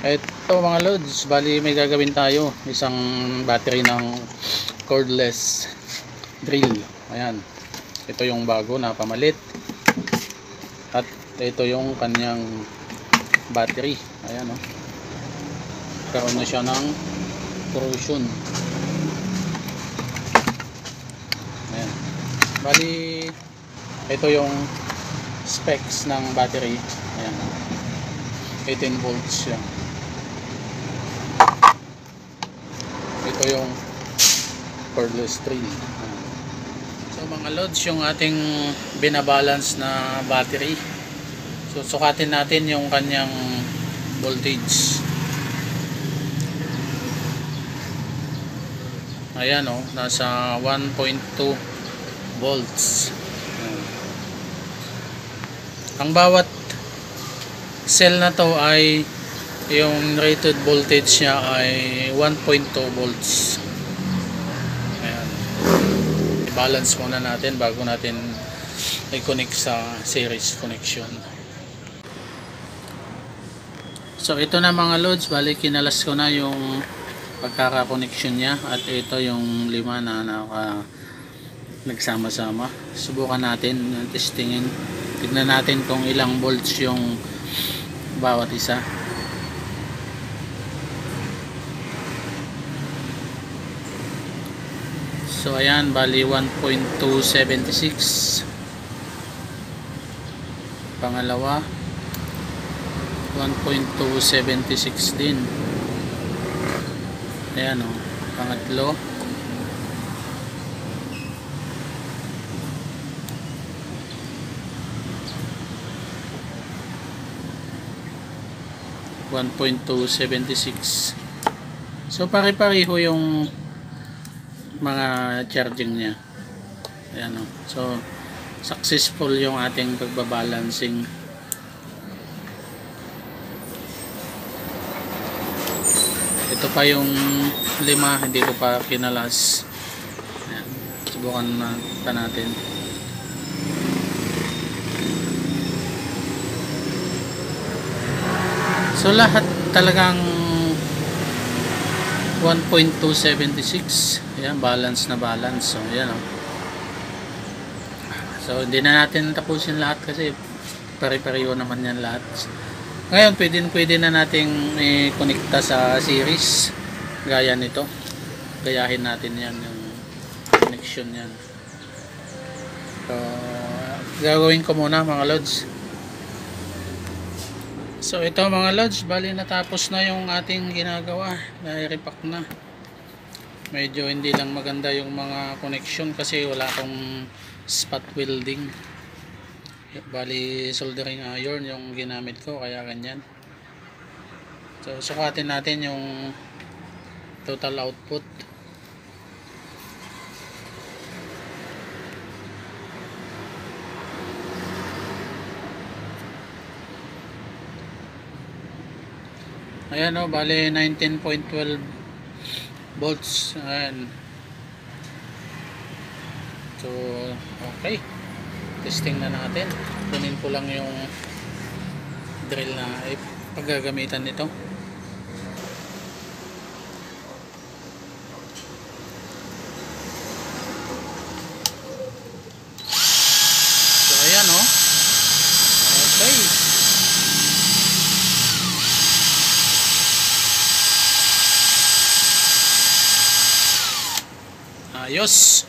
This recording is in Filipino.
Ito mga lods, bali may gagawin tayo, isang battery ng cordless drill. Ayan, ito yung bago na pamalit, at ito yung kanyang battery. Ayan o, karoon na siya ng corrosion. Ayan, bali ito yung specs ng battery. Ayan, 18 volts yan. Ito yung cordless drill. So mga loads, yung ating binabalance na battery, so sukatin natin yung kanyang voltage. Ayan o, nasa 1.2 volts. Ang bawat cell na to ay yung rated voltage niya ay 1.2 volts. Ayan, i-balance muna natin bago natin i-connect sa series connection. So ito na mga loads, bali kinalas ko na yung pagkaka-connection niya, at ito yung 5 na nagsama-sama. Subukan natin, testingin, tignan natin kung ilang volts yung bawat isa. So ayan, bali 1.276. Pangalawa 1.276 din. Ayan o, pangatlo 1.276. So pare-pareho yung mga charging niya. Ayan o, so successful yung ating pagbabalancing. Ito pa yung 5, hindi ko pa kinalas. Ayan, subukan na pa natin. So lahat talagang 1.276. Ayan, balance na balance. So ayan o. So hindi na natin tapusin lahat kasi pare-pareho naman yan lahat. Ngayon pwede na nating i-connecta sa series gaya nito. Gayahin natin yan, yung connection yan. So gagawin ko muna mga lods. So ito mga lods, bali natapos na yung ating ginagawa, na-repack na. Medyo hindi lang maganda yung mga connection kasi wala akong spot welding. Bali soldering iron yung ginamit ko, kaya ganyan. So sukatin natin yung total output. Ayan o, bali 19.12 volts. Ayan. So okay, testing na natin. Kunin ko lang yung drill na paggagamitan nito. So ayan o, okay. Ayos.